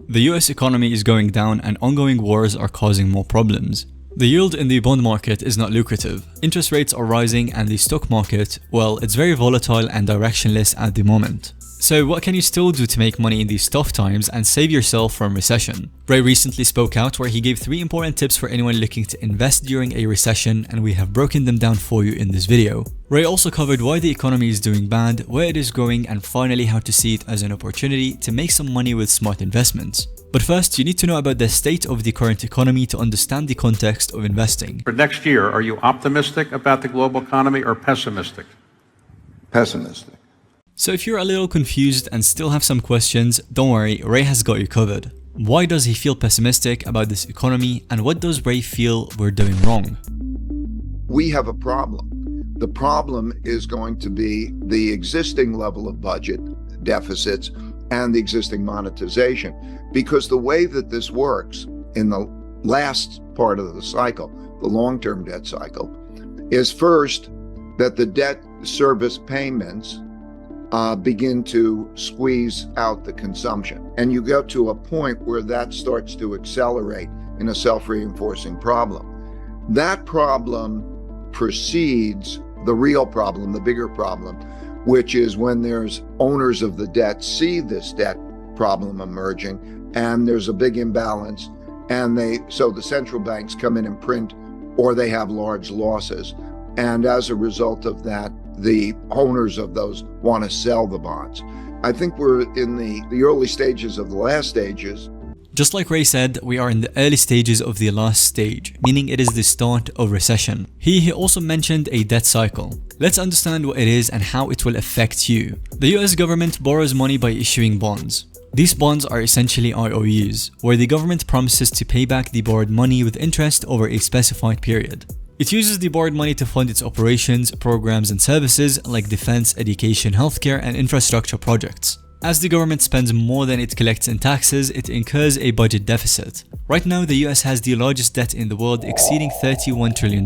The US economy is going down and ongoing wars are causing more problems. The yield in the bond market is not lucrative. Interest rates are rising and the stock market, well, it's very volatile and directionless at the moment. So what can you still do to make money in these tough times and save yourself from recession? Ray recently spoke out where he gave 3 important tips for anyone looking to invest during a recession, and we have broken them down for you in this video. Ray also covered why the economy is doing bad, where it is going, and finally how to see it as an opportunity to make some money with smart investments. But first, you need to know about the state of the current economy to understand the context of investing. For next year, are you optimistic about the global economy or pessimistic? Pessimistic. So if you're a little confused and still have some questions, don't worry, Ray has got you covered. Why does he feel pessimistic about this economy, and what does Ray feel we're doing wrong? We have a problem. The problem is going to be the existing level of budget deficits and the existing monetization. Because the way that this works in the last part of the cycle, the long-term debt cycle, is first that the debt service payments begin to squeeze out the consumption. And you go to a point where that starts to accelerate in a self-reinforcing problem. That problem precedes the real problem, the bigger problem, which is when there's owners of the debt see this debt problem emerging and there's a big imbalance, and so the central banks come in and print, or they have large losses. And as a result of that, the owners of those want to sell the bonds. I think we're in the early stages of the last stages. Just like Ray said, we are in the early stages of the last stage, meaning it is the start of recession. He also mentioned a debt cycle. Let's understand what it is and how it will affect you. The US government borrows money by issuing bonds. These bonds are essentially IOUs, where the government promises to pay back the borrowed money with interest over a specified period. It uses the borrowed money to fund its operations, programs, and services like defense, education, healthcare, and infrastructure projects. As the government spends more than it collects in taxes, it incurs a budget deficit. Right now, the US has the largest debt in the world, exceeding $31 trillion.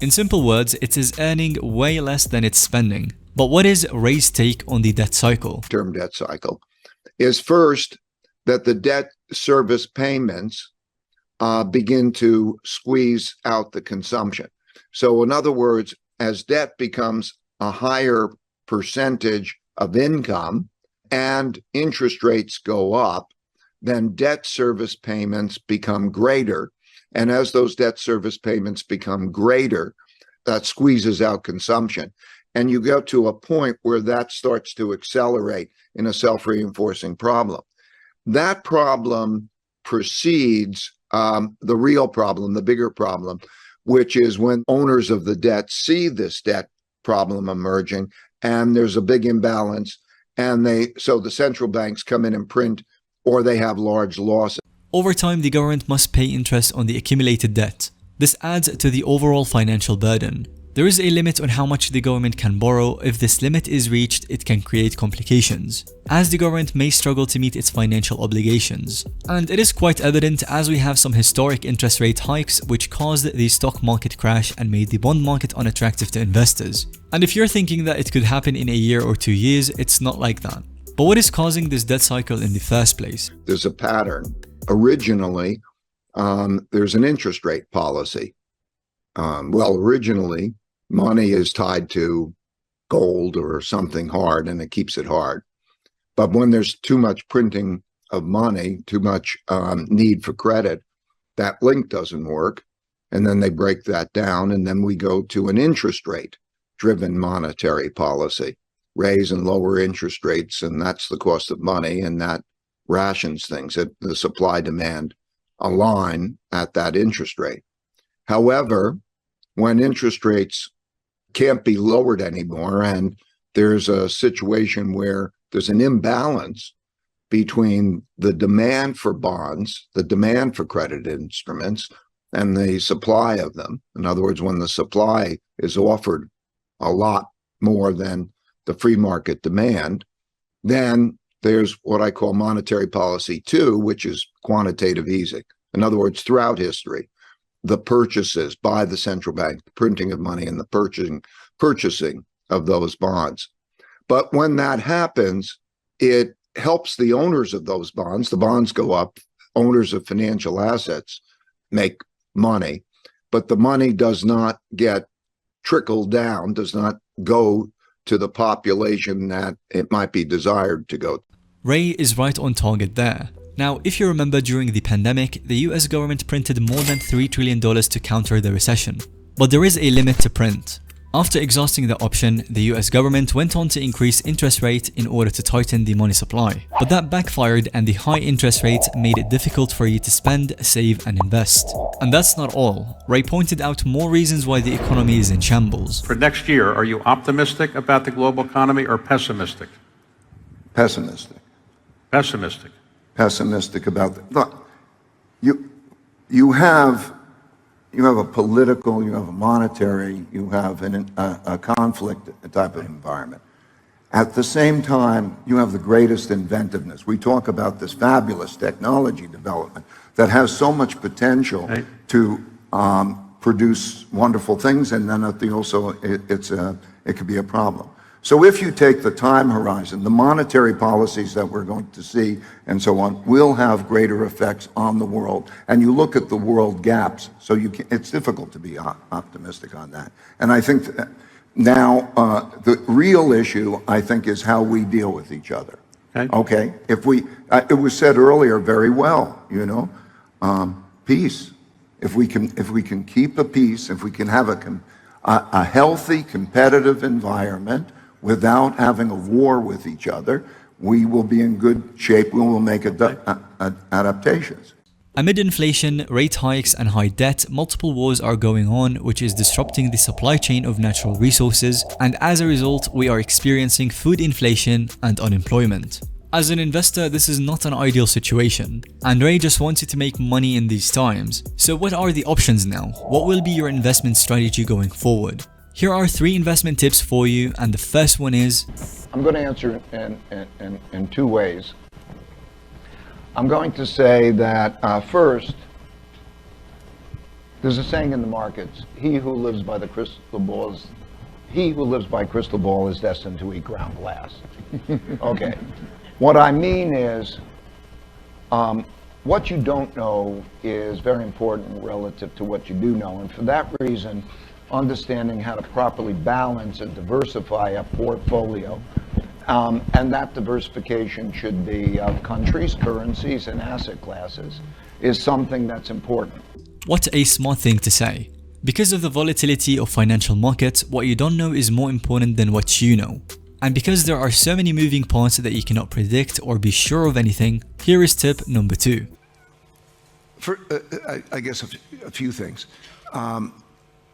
In simple words, it is earning way less than it's spending. But what is Ray's take on the debt cycle? Term debt cycle is first that the debt service payments begin to squeeze out the consumption. So in other words, as debt becomes a higher percentage of income and interest rates go up, then debt service payments become greater. And as those debt service payments become greater, that squeezes out consumption. And you go to a point where that starts to accelerate in a self-reinforcing problem. That problem precedes the real problem, the bigger problem, which is when owners of the debt see this debt problem emerging and there's a big imbalance, and so the central banks come in and print, or they have large losses. Over time, the government must pay interest on the accumulated debt. This adds to the overall financial burden. There is a limit on how much the government can borrow. If this limit is reached, it can create complications, as the government may struggle to meet its financial obligations. And it is quite evident as we have some historic interest rate hikes which caused the stock market crash and made the bond market unattractive to investors. And if you're thinking that it could happen in a year or 2 years, it's not like that. But what is causing this debt cycle in the first place? There's a pattern. Originally, there's an interest rate policy. Originally, money is tied to gold or something hard, and it keeps it hard. But when there's too much printing of money, too much need for credit, that link doesn't work. And then they break that down, and then we go to an interest rate-driven monetary policy, raise and lower interest rates, and that's the cost of money, and that rations things. The supply-demand align at that interest rate. However, when interest rates can't be lowered anymore, and there's a situation where there's an imbalance between the demand for bonds, the demand for credit instruments, and the supply of them. In other words, when the supply is offered a lot more than the free market demand, then there's what I call monetary policy 2, which is quantitative easing. In other words, throughout history, the purchases by the central bank, the printing of money and the purchasing of those bonds. But when that happens, it helps the owners of those bonds. The bonds go up, owners of financial assets make money, but the money does not get trickled down, does not go to the population that it might be desired to go. Ray is right on target there. Now, if you remember, during the pandemic, the US government printed more than $3 trillion to counter the recession. But there is a limit to print. After exhausting the option, the US government went on to increase interest rate in order to tighten the money supply. But that backfired, and the high interest rates made it difficult for you to spend, save and invest. And that's not all. Ray pointed out more reasons why the economy is in shambles. For next year, are you optimistic about the global economy or pessimistic? Pessimistic. Pessimistic. Pessimistic about the, look, you have a political, you have a monetary, you have a conflict type of environment. At the same time, you have the greatest inventiveness. We talk about this fabulous technology development that has so much potential to produce wonderful things, and then it could be a problem. So if you take the time horizon, the monetary policies that we're going to see and so on will have greater effects on the world. And you look at the world gaps, so it's difficult to be optimistic on that. And I think now the real issue, I think, is how we deal with each other. Okay? If it was said earlier very well, peace. If we can keep a peace, if we can have a healthy, competitive environment, without having a war with each other, we will be in good shape. We will make adaptations. Amid inflation, rate hikes and high debt, multiple wars are going on, which is disrupting the supply chain of natural resources, and as a result, we are experiencing food inflation and unemployment. As an investor, this is not an ideal situation, and Ray just wants you to make money in these times. So what are the options now? What will be your investment strategy going forward? Here are 3 investment tips for you, and the first one is... I'm going to answer in 2 ways. I'm going to say that first, there's a saying in the markets, he who lives by crystal ball is destined to eat ground glass. Okay. What I mean is, what you don't know is very important relative to what you do know, and for that reason, understanding how to properly balance and diversify a portfolio. And that diversification should be of countries, currencies, and asset classes is something that's important. What a smart thing to say. Because of the volatility of financial markets, what you don't know is more important than what you know. And because there are so many moving parts that you cannot predict or be sure of anything, here is tip number 2. I guess a few things.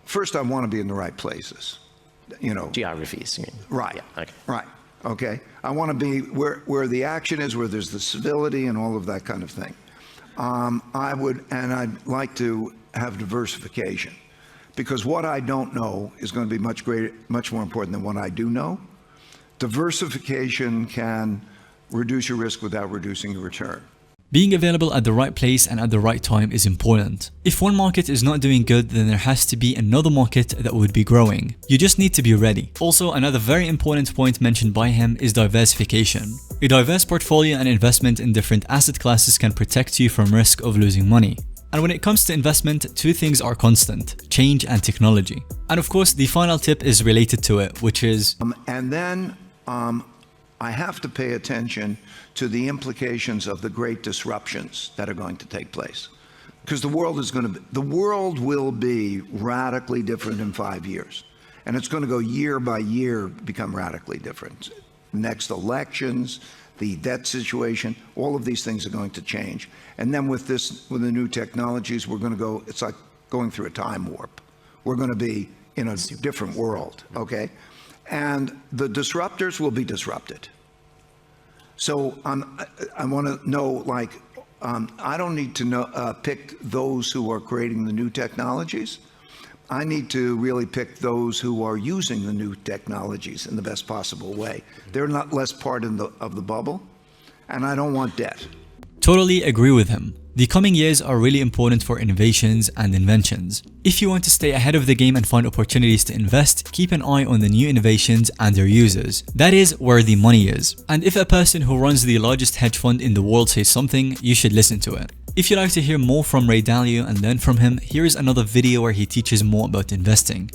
First, I want to be in the right places. Geographies, you mean? Right. Yeah, okay. Right. Okay. I want to be where the action is, where there's the civility and all of that kind of thing. I'd like to have diversification, because what I don't know is going to be much more important than what I do know. Diversification can reduce your risk without reducing your return. Being available at the right place and at the right time is important. If one market is not doing good, then there has to be another market that would be growing. You just need to be ready. Also, another very important point mentioned by him is diversification. A diverse portfolio and investment in different asset classes can protect you from risk of losing money. And when it comes to investment, 2 things are constant: change and technology. And of course, the final tip is related to it, which is... I have to pay attention to the implications of the great disruptions that are going to take place, because the world will be radically different in 5 years, and it's going to go year by year, become radically different. Next elections, the debt situation, all of these things are going to change. And then with the new technologies, it's like going through a time warp. We're going to be in a different world, okay? And the disruptors will be disrupted. So I want to know, I don't need to pick those who are creating the new technologies. I need to really pick those who are using the new technologies in the best possible way. They're not less part of the bubble, and I don't want debt. Totally agree with him. The coming years are really important for innovations and inventions. If you want to stay ahead of the game and find opportunities to invest, keep an eye on the new innovations and their users. That is where the money is. And if a person who runs the largest hedge fund in the world says something, you should listen to it. If you'd like to hear more from Ray Dalio and learn from him, here is another video where he teaches more about investing.